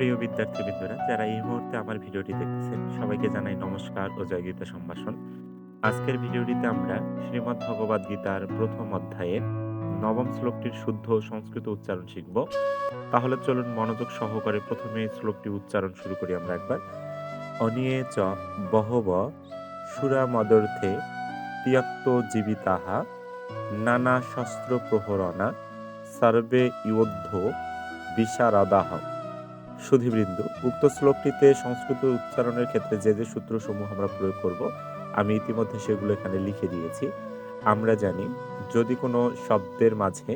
প্রিয় বিদ্যার্থীবৃন্দরা, যারা এই মুহূর্তে আমার ভিডিওটি দেখতেছেন, সবাইকে জানাই নমস্কার ও জয় গীতা সম্ভাষণ। আজকের ভিডিওটিতে আমরা শ্রীমদ্ ভগবদ গীতার প্রথম অধ্যায়ের নবম শ্লোকটির শুদ্ধ সংস্কৃত উচ্চারণ শিখব। তাহলে চলুন মনোযোগ সহকারে প্রথমে এই শ্লোকটি উচ্চারণ শুরু করি আমরা একবার। অনিয়ে চ বহব সুরামদর্থে ত্যক্ত জীবিতাহা নানা শস্ত্র প্রহরণা সর্বে ইয়োদ্ধ বিশারদাহ। সুধীবৃন্দ, উক্ত শ্লোকটিতে সংস্কৃত উচ্চারণের ক্ষেত্রে যে যে সূত্রসমূহ আমরা প্রয়োগ করব, আমি ইতিমধ্যে সেগুলো এখানে লিখে দিয়েছি। আমরা জানি, যদি কোনো শব্দের মাঝে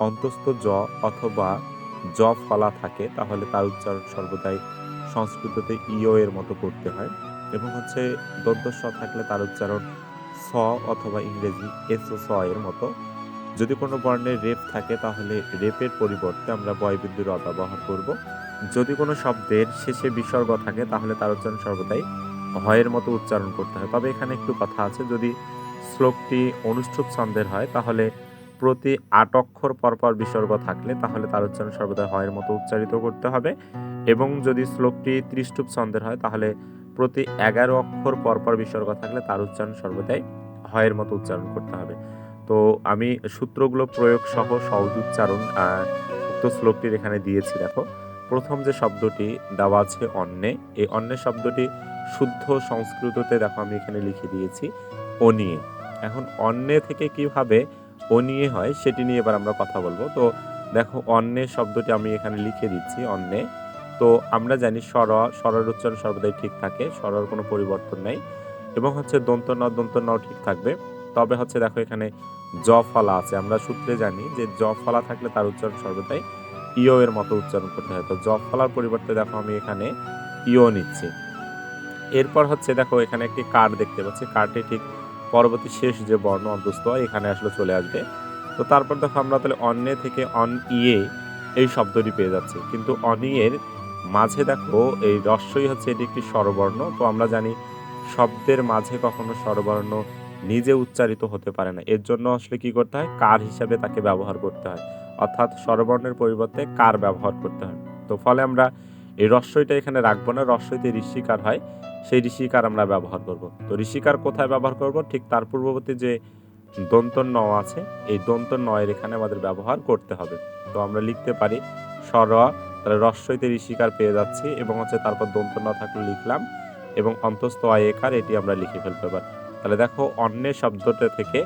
অন্তস্থ জ অথবা জ ফলা থাকে, তাহলে তার উচ্চারণ সর্বদাই সংস্কৃততে ইয় এর মতো করতে হয়, এবং দন্ত স থাকলে তার উচ্চারণ স অথবা ইংরেজি এস ও স এর মতো। যদি কোনো বর্ণের রেপ থাকে, তাহলে রেপের পরিবর্তে আমরা বয়বিন্দু র ব্যবহার করব। যদি কোনো শব্দের শেষে বিসর্গ থাকে, তাহলে তার উচ্চারণ সর্বদাই হয়ের মতো উচ্চারণ করতে হয়। তবে এখানে একটু কথা আছে, যদি শ্লোকটি অনুষ্ঠুপ ছন্দের হয়, তাহলে প্রতি ৮ অক্ষর পরপর বিসর্গ থাকলে তাহলে তার উচ্চারণ সর্বদাই হয়ের মতো উচ্চারিত করতে হবে, এবং যদি শ্লোকটি ত্রিষ্টুপ ছন্দের হয়, তাহলে প্রতি 11 অক্ষর পরপর বিসর্গ থাকলে তার উচ্চারণ সর্বদাই হয়ের মতো উচ্চারণ করতে হবে। তো আমি সূত্রগুলো প্রয়োগ সহ সহজ উচ্চারণ উক্ত শ্লোকটির এখানে দিয়েছি। দেখো, প্রথম যে শব্দটি দেওয়া আছে অন্নে, এই অন্নে শব্দটি শুদ্ধ সংস্কৃততে দেখো আমি এখানে লিখে দিয়েছি অনিয়ে। এখন অন্নে থেকে কিভাবে অনিয়ে হয় সেটি নিয়ে এবার আমরা কথা বলবো। তো দেখো, অন্নে শব্দটি আমি এখানে লিখে দিচ্ছি অন্নে। তো আমরা জানি স্বরের উচ্চারণ সর্বদাই ঠিক থাকে, স্বরের কোনো পরিবর্তন নেই, এবং দন্ত ন ঠিক থাকবে। তবে দেখো, এখানে জ ফলা আছে। আমরা সূত্রে জানি যে জ ফলা থাকলে তার উচ্চারণ সর্বদাই ইয় এর মতো উচ্চারণ করতে হয়। তো জ ফলার পরিবর্তে দেখো আমি এখানে ইয় নিচ্ছি। এরপর দেখো, এখানে একটি কার দেখতে পাচ্ছি। কারটি ঠিক পরবর্তী শেষ যে বর্ণ অন্তস্থ এখানে আসলে চলে আসবে। তো তারপর দেখো, আমরা তাহলে অন্যে থেকে অন ইয়ে এই শব্দটি পেয়ে যাচ্ছি, কিন্তু অনিয়ের মাঝে দেখো এই রস্বই এটি একটি স্বরবর্ণ। তো আমরা জানি, শব্দের মাঝে কখনো স্বরবর্ণ নিজে উচ্চারিত হতে পারে না। এর জন্য আসলে কি করতে হয়, কার হিসাবে তাকে ব্যবহার করতে হয়, অর্থাৎ স্বরবর্ণের পরিবর্তে কার ব্যবহার করতে হয়। তো ফলে আমরা এই রস্বইটা এখানে রাখবো না, রস্বইতে ঋষিকার হয়, সেই ঋষিকার আমরা ব্যবহার করব। তো ঋষিকার কোথায় ব্যবহার করব, ঠিক তার পূর্ববর্তী যে দন্ত ন আছে, এই দন্ত নয়ের এখানে আমাদের ব্যবহার করতে হবে। তো আমরা লিখতে পারি স্বর, তাহলে রস্বইতে ঋষিকার পেয়ে যাচ্ছি, এবং তারপর দন্ত ন থাকলে লিখলাম, এবং অন্তস্থ আয় একার, এটি আমরা লিখে ফেলতে পারি। তাহলে দেখো, অন্যের শব্দটা থেকে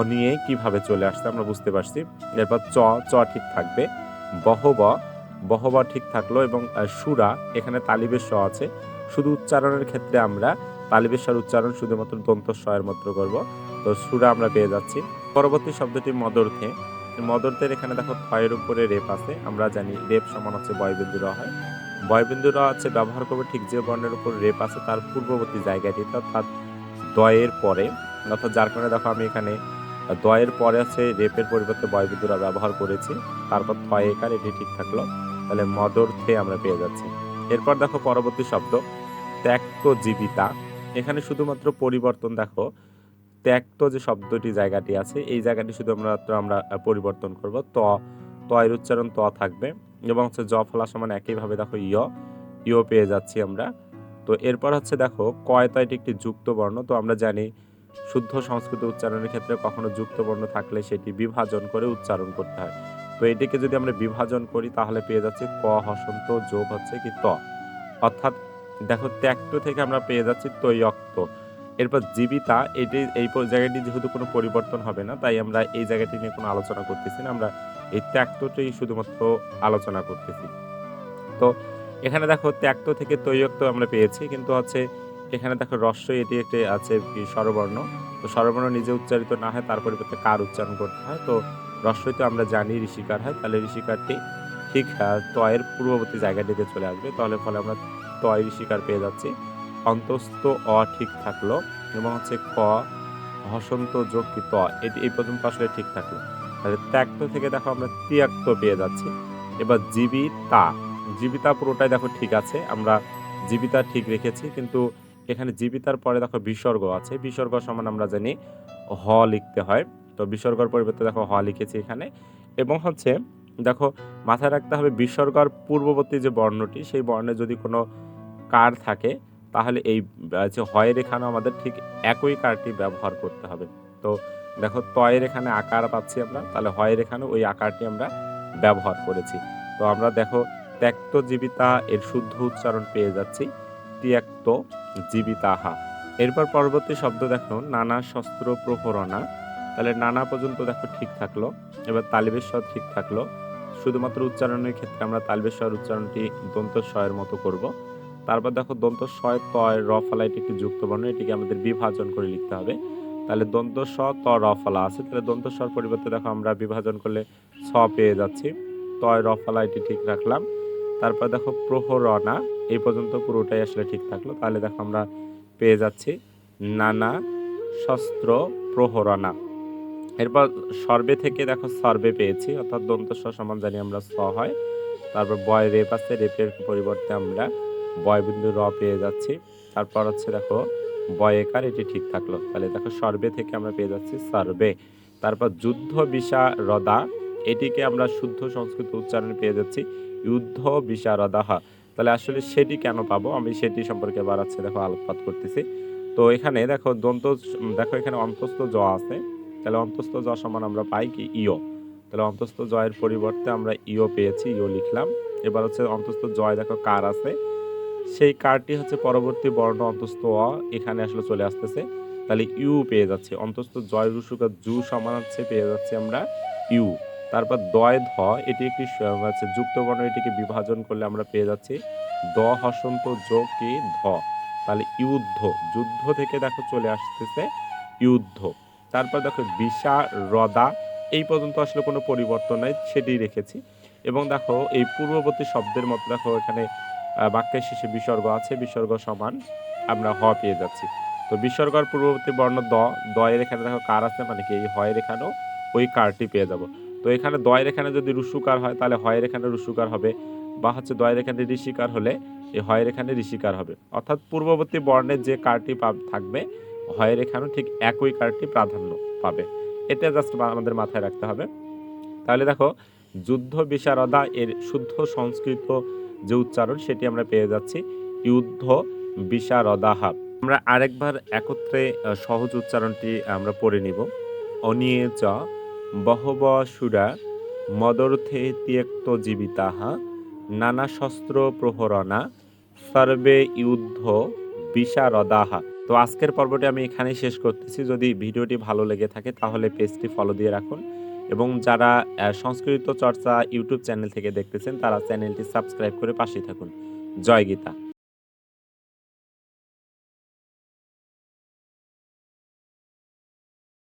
অনিয়ে কিভাবে চলে আসছে আমরা বুঝতে পারছি। এরপর চ ঠিক থাকবে, বহব বহবা ঠিক থাকলো, এবং সুরা, এখানে তালিবের স আছে। শুধু উচ্চারণের ক্ষেত্রে আমরা তালিবের স্বর উচ্চারণ শুধুমাত্র দন্ত স এর মাত্র করব। তো সুরা আমরা পেয়ে যাচ্ছি। পরবর্তী শব্দটি মদর্থে। মদর্থের এখানে দেখো থয়ের উপরে রেপ আছে। আমরা জানি রেপ সমান বয়বিন্দু র হয়। বয়বিন্দু র ব্যবহার করবে ঠিক যে বর্ণের উপর রেপ আছে তার পূর্ববর্তী জায়গাটিতে, অর্থাৎ দয়ের পরে। অর্থাৎ যার কারণে দেখো আমি এখানে দয়ের পরে রেপের পরিবর্তে বয়বিন্দু র ব্যবহার করেছি। তারপর থয় একার, এটি ঠিক থাকলো। তাহলে মদর্থে আমরা পেয়ে যাচ্ছি। এরপর দেখো পরবর্তী শব্দ ত্যক্ত জীবিতা। এখানে শুধুমাত্র পরিবর্তন দেখো, ত্যক্ত যে শব্দটি জায়গাটি আছে, এই জায়গাটি শুধুমাত্র আমরা পরিবর্তন করব। ত এর উচ্চারণ ত থাকবে, এবং জ ফলা সমান একইভাবে দেখো ইয় পেয়ে যাচ্ছি আমরা। তো এরপর দেখো কয় তয়টি একটি যুক্ত বর্ণ। তো আমরা জানি, শুদ্ধ সংস্কৃত উচ্চারণের ক্ষেত্রে কখনো যুক্ত বর্ণ থাকলে সেটি বিভাজন করে উচ্চারণ করতে হয়। তো এটিকে যদি আমরা বিভাজন করি, তাহলে পেয়ে যাচ্ছি ক হসন্ত যোগ কি ত, অর্থাৎ দেখো ত্যক্ত থেকে আমরা পেয়ে যাচ্ছি তৈয়ক্ত। এরপর জীবিতা, এই জায়গাটি যেহেতু কোনো পরিবর্তন হবে না, তাই আমরা এই জায়গাটি নিয়ে কোনো আলোচনা করতেছি না, আমরা এই ত্যক্তটাই শুধুমাত্র আলোচনা করতেছি। তো এখানে দেখো ত্যক্ত থেকে তৈয়ক্ত আমরা পেয়েছি, কিন্তু এখানে দেখো রস্বই, এটি একটি আছে কি স্বরবর্ণ। তো স্বরবর্ণ নিজে উচ্চারিত না হয়, তার পরিবর্তে কার উচ্চারণ করতে হয়। তো রস্বইতে আমরা জানি ঋষিকার হয়, তাহলে ঋষিকারটি ঠিক তয়ের পূর্ববর্তী জায়গাটিতে চলে আসবে। তাহলে ফলে আমরা তয় ঋষিকার পেয়ে যাচ্ছি। অন্তস্থ অ ঠিক থাকলো, এবং ক হসন্ত যোগ কি ত, এটি এই পর্যন্ত আসলে ঠিক থাকলো। তাহলে ত্যক্ত থেকে দেখো আমরা তিয়াক্ত পেয়ে যাচ্ছি। এবার জীবিতা, জীবিতা পুরোটাই দেখো ঠিক আছে, আমরা জীবিতা ঠিক রেখেছি, কিন্তু এখানে জীবিতার পরে দেখো বিসর্গ আছে। বিসর্গ সমান আমরা জানি হ লিখতে হয়। তো বিসর্গর পরিবর্তে দেখো হ লিখেছি এখানে, এবং দেখো মাথায় রাখতে হবে বিসর্গর পূর্ববর্তী যে বর্ণটি সেই বর্ণে যদি কোনো কার থাকে তাহলে এই যে হয়ের এখানেও আমাদের ঠিক একই কারটি ব্যবহার করতে হবে। তো দেখো তয়ের এখানে আকার পাচ্ছি আমরা, তাহলে হয়ের এখানে ওই আকারটি আমরা ব্যবহার করেছি। তো আমরা দেখো ত্যক্ত জীবিতা এর শুদ্ধ উচ্চারণ পেয়ে যাচ্ছি ত্যক্ত জীবিতাহা। এরপর পরবর্তী শব্দ দেখো নানা শস্ত্র প্রহরণা, তাহলে নানা পর্যন্ত দেখো ঠিক থাকলো। এবার তালিবের স্বর ঠিক থাকলো, শুধুমাত্র উচ্চারণের ক্ষেত্রে আমরা তালবের স্বর উচ্চারণটি দন্ত স্বয়ের মতো করব। তারপর দেখো দন্ত স্বয় তয় র ফলা এটি একটি যুক্ত বর্ণ, এটিকে আমাদের বিভাজন করে লিখতে হবে। তাহলে দন্ত স ত র ফলা আছে, তাহলে দন্ত স্বর পরিবর্তে দেখো আমরা বিভাজন করলে ছ পেয়ে যাচ্ছি। তয় র ফলা এটি ঠিক রাখলাম। তারপর দেখো প্রহরণা এই পর্যন্ত পুরোটাই আসলে ঠিক থাকলো, তাহলে দেখো আমরা পেয়ে যাচ্ছি নানা শস্ত্র প্রহরণা। এরপর সর্বে থেকে দেখো সর্বে পেয়েছি, অর্থাৎ দন্ত স সমান জানি আমরা স হয়। তারপর বয় রেপ আছে, রেপের পরিবর্তে আমরা বয় বিন্দু র পেয়ে যাচ্ছি। তারপর হচ্ছে দেখো বয়েকার এটি ঠিক থাকলো, তাহলে দেখো সর্বে থেকে আমরা পেয়ে যাচ্ছি সর্বে। তারপর যুদ্ধ বিশারদা এটিকে আমরা শুদ্ধ সংস্কৃত উচ্চারণ পেয়ে যাচ্ছি যুদ্ধ বিশারদাহা। তাহলে আসলে সেটি কেন পাবো আমি সেটি সম্পর্কে এবার আছে দেখো আলোকপাত করতেছি। তো এখানে দেখো দেখো এখানে অন্তস্থ জ আছে, তাহলে অন্তস্থ জ সমান আমরা পাই কি ইয়। তাহলে অন্তস্থ জয়ের পরিবর্তে আমরা ইও পেয়েছি, ইও লিখলাম। এবার হচ্ছে অন্তস্থ জয় দেখো কার আছে, সেই কারটি হচ্ছে পরবর্তী বর্ণ অন্তস্থ অ এখানে আসলে চলে আসতেছে, তাহলে ইউ পেয়ে যাচ্ছে। অন্তস্থ জয় রুসুকা জু সমান হচ্ছে পেয়ে যাচ্ছি আমরা ইউ। তারপর দয় ধ এটি একটি হচ্ছে যুক্ত বর্ণ, এটিকে বিভাজন করলে আমরা পেয়ে যাচ্ছি দ হসন্ত যোগ কি ধ, তাহলে ইউদ্ধ, যুদ্ধ থেকে দেখো চলে আসতেছে ইউদ্ধ। তারপর দেখো বিশা রদা এই পর্যন্ত আসলে কোনো পরিবর্তন নাই, সেটি রেখেছি। এবং দেখো এই পূর্ববর্তী শব্দের মতো দেখো এখানে বাক্যের শেষে বিসর্গ আছে, বিসর্গ সমান আমরা হ পেয়ে যাচ্ছি। তো বিসর্গর পূর্ববর্তী বর্ণ দ, দয়ের এখানে দেখো কার আছে মানে কি এই হয়ের এখানেও ওই কারটি পেয়ে যাব। তো এখানে দয়ের এখানে যদি রুসুকার হয় তাহলে হয়ের এখানে রুসুকার হবে, বা হচ্ছে দয়ের এখানে ঋষিকার হলে এই হয়ের এখানে ঋষিকার হবে। অর্থাৎ পূর্ববর্তী বর্ণের যে কারটি থাকবে হয়ের এখানেও ঠিক একই কারটি প্রাধান্য পাবে। এটা জাস্ট আমাদের মাথায় রাখতে হবে। তাহলে দেখো যুদ্ধ বিশারদা এর শুদ্ধ সংস্কৃত যে উচ্চারণ সেটি আমরা পেয়ে যাচ্ছি যুদ্ধ বিশারদাহা। আমরা আরেকবার একত্রে সহজ উচ্চারণটি আমরা পড়ে নিব। অনিয়ে চ বহব সুরা মদর্থে ত্যক্ত জীবিতাহা নানা শস্ত্র প্রহরণা সর্বে যুদ্ধ বিশারদাহা। তো আজকের পর্বটি আমি এখানেই শেষ করতেছি। যদি ভিডিওটি ভালো লেগে থাকে তাহলে পেজটি ফলো দিয়ে রাখুন, এবং যারা সংস্কৃত চর্চা ইউটিউব চ্যানেল থেকে দেখতেছেন তারা চ্যানেলটি সাবস্ক্রাইব করে পাশে থাকুন। জয় গীতা।